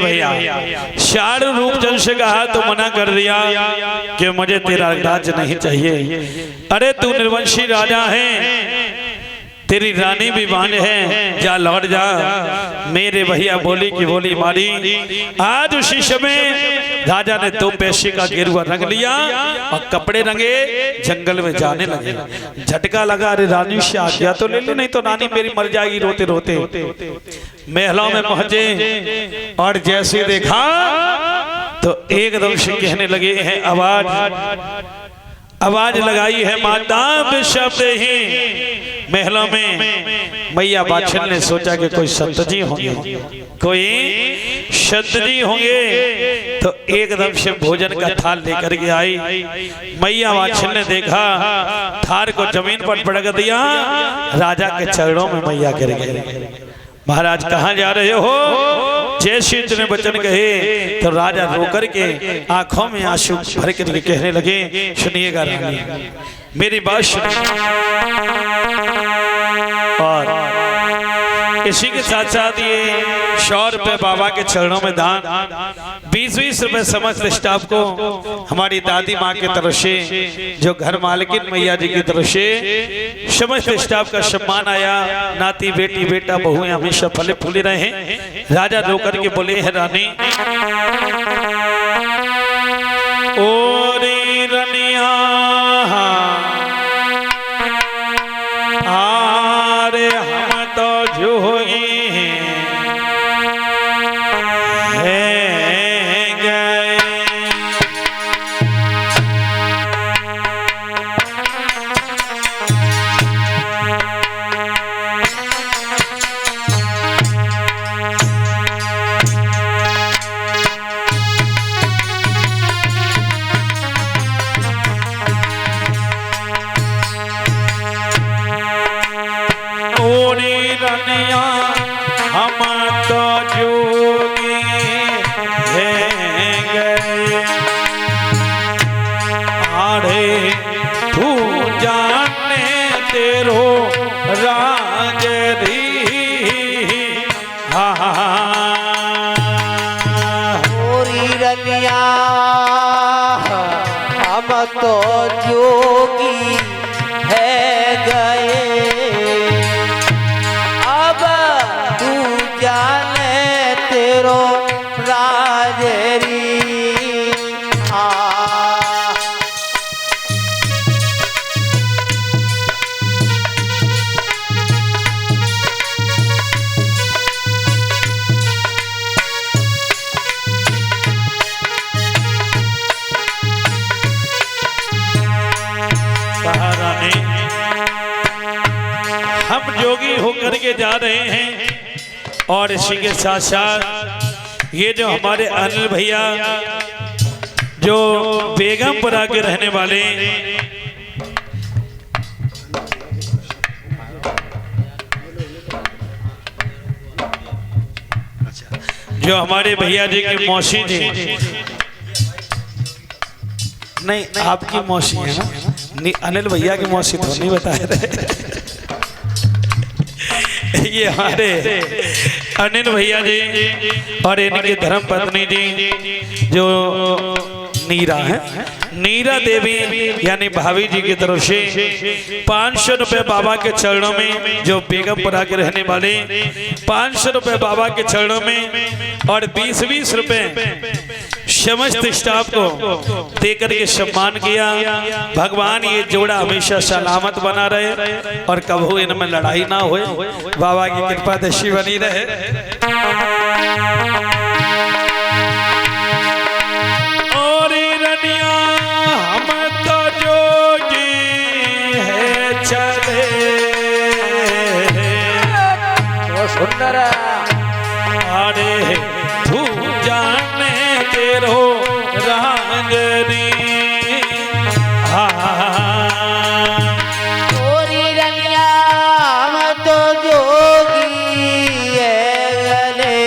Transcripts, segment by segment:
भैया शाहरुख रूपचंद से कहा तो मना कर दिया कि मुझे तेरा राज्य नहीं चाहिए। अरे तू निर्वंशी राजा है, तेरी रानी भी बांझ है, जा लौट जा। मेरे भैया बोली की बोली मारी। आज उसी समय राजा ने 2 पैसे का गेरुआ रंग लिया और कपड़े रंगे जंगल में जाने लगे। झटका लगा, अरे रानी से आज्ञा तो ले ली, नहीं तो रानी मेरी मर जाएगी रोते रोते। महलों में पहुंचे और जैसे देखा तो एकदम से कहने लगे हैं, आवाज लगाई है माता शब्द ही। महलों में मैया बाछल ने सोचा कि कोई संत जी होंगे, कोई संत जी होंगे, तो एकदम से भोजन का थाल लेकर के आई। मैया बाछल ने देखा, थाल को जमीन पर पटक दिया, राजा के चरणों में मैया गिर गए। महाराज कहाँ जा रहे हो? जैसे इतने वचन कहे तो राजा रोकर के आंखों में आंसू भर के कहने लगे, सुनिएगा रानी मेरी बात सुनिए। और इसी के साथ साथ ये 100 रुपए बाबा के चरणों में दान, 20-20 रुपए समस्त स्टाफ को हमारी दादी माँ की तरफ से, जो घर मालकिन मैया जी की तरफ से समस्त स्टाफ का सम्मान आया। नाती बेटी बेटा बहुएं हमेशा फले फूले रहे। राजा रोकर के बोले है, रानी ओ रे रनिया आरे हम तो जोगी हम तो जोगी हैं गए। आड़े तू जाने तेरो राजरी होरी रनिया हम तो जोगी है गए। जाने तेरो राजरी हम जोगी होकर के जा रहे हैं। और इसी के साथ साथ ये जो हमारे अनिल भैया जो बेगमपुरा के रहने वाले, जो हमारे भैया जी की मौसी जी, नहीं आपकी मौसी है ना, अनिल भैया की मौसी तो नहीं बता रहे। ये हमारे अनिल भैया जी और इनकी धर्म पत्नी जी जो नीरा है, नीरा देवी यानी भाभी जी की तरफ से 500 रुपए बाबा के चरणों में, जो बेगमपुरा के रहने वाले 500 रुपए बाबा के चरणों में और 20-20 रुपए समस्त स्टाफ को देकर के सम्मान किया। भगवान ये जोड़ा हमेशा सलामत बना रहे और कभी इनमें लड़ाई ना हो, बाबा की कृपा दृष्टि बनी रहे। और रनिया हम तो जोगी है चले, तो सुंदर अरे तू जाने तेरो रांगरी होरी रनिया हम तो जोगी है गले।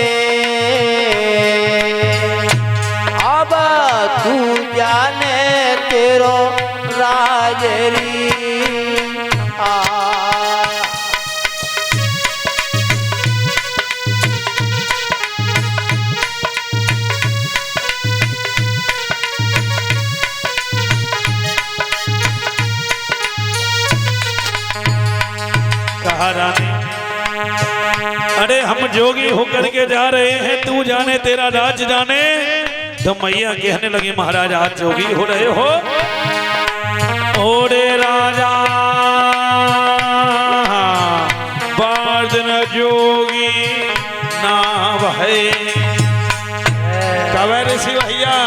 अरे हम जोगी होकर के जा रहे हैं, तू जाने तेरा राज जाने। तो मैया कहने लगी महाराज आज जोगी हो रहे हो। ओरे राजा बाजन जोगी ना भाई कवे ऋषि भैया।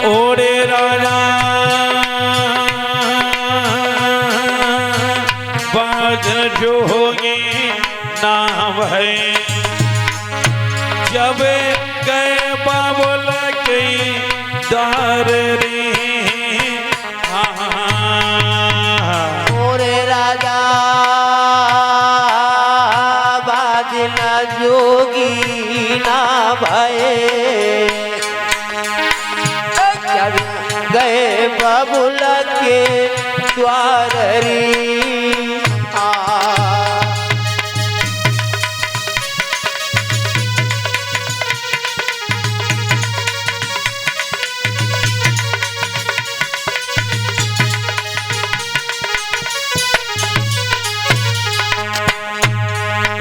ओरे राजा बाजन जोगी ना भाई जब गए बाबुल के दार रे। ओरे राजा बाजन जोगी ना भये जब गए बबुल के द्वार रे।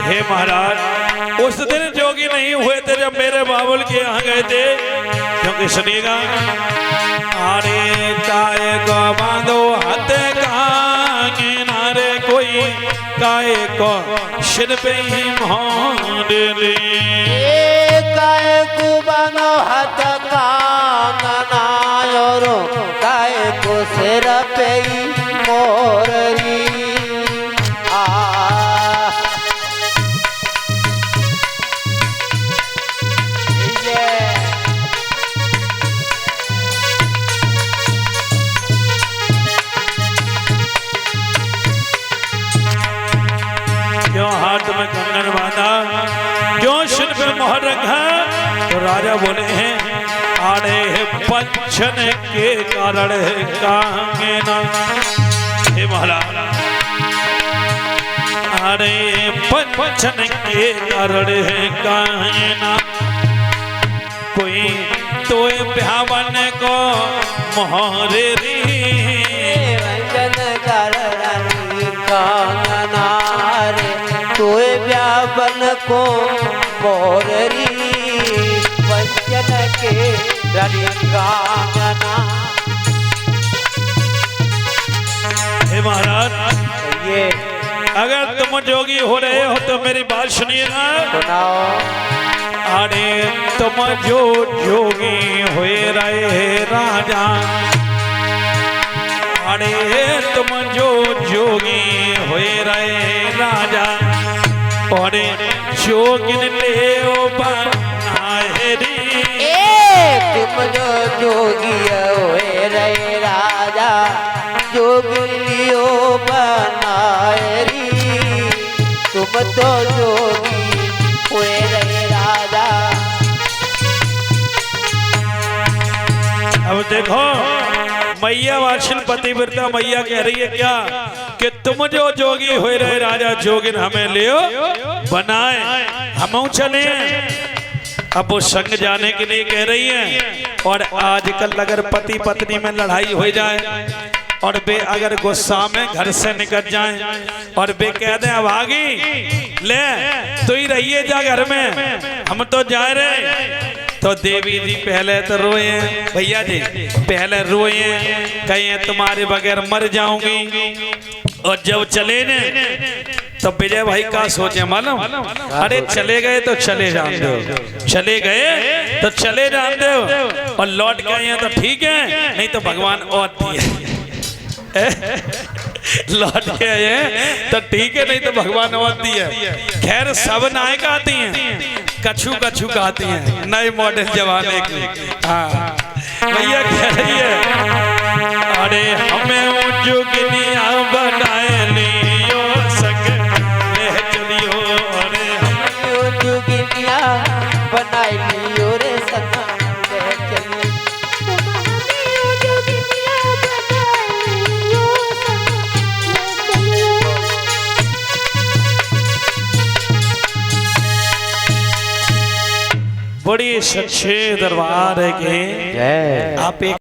हे महाराज उस दिन जोगी नहीं हुए थे जब मेरे बाबुल के यहाँ गए थे, क्योंकि सुनिएगा। अरे काय को बांधो हाथ कांगे नारे कोई काय को सिर पे ही मोड़ ले। काय को बांधो हाथ कांगना और काय को सिर पे ही मोररी। क्यों हाथ में कंगन बांधा, क्यों सिर पे मोहर रखा। तो राजा बोले हैं आड़े पंचन के कारण कांगे ना। हे महाराज अरे पंचन के कारण कांगे ना कोई तो ब्यावन को मोहरे री। कांगना रे तोए व्यापन को मोररी पंचन के कांगना। हे महाराज ये अगर तुम जोगी हो रहे हो तो मेरी बात सुनिएगा। सुनाओ। अरे तुम जो जोगी हुए रहे राजा, अरे तुम जो जोगी हुए रहे राजा और जोगिन ले बनाए रे। तुम जो जोगी हुए रहे राजा जोगी लियो बनाए री। तुम तो जोगी हुए रहे राजा। अब देखो मैया वाशिल पतिव्रता मैया कह रही है क्या कि तुम जो जोगी हुए रहे राजा जोगिन हमें लियो बनाए हम चले। अब वो संग जाने के लिए कह रही है। और आजकल अगर पति पत्नी में लड़ाई हो जाए और वे अगर गुस्सा में घर से निकल जाएं और वे कह दें अब आगी ले तो ही रहिए जा घर में हम तो जा रहे। तो देवी जी पहले तो रोए भैया जी पहले रोए कहीं तुम्हारे बगैर मर जाऊंगी। और जब चले ने तो विजय भाई का सोचे मालूम। अरे चले गए तो चले जान दो, चले गए तो चले जान दो और लौट गए हैं तो ठीक है, नहीं तो भगवान और दिए लौट के आए तो ठीक है, नहीं तो भगवान और दिए। खैर सब नायक आती हैं, कछू कछू कहती हैं नए मॉडल जमाने की। हाँ भैया कह रही है अरे हमें जोगिनिया बनाए लियो संग ले चलियो। अरे हमें जोगिनिया बनाए लियो रे संग ले चलियो। बड़ी सच्चे दरबार है कि आप एक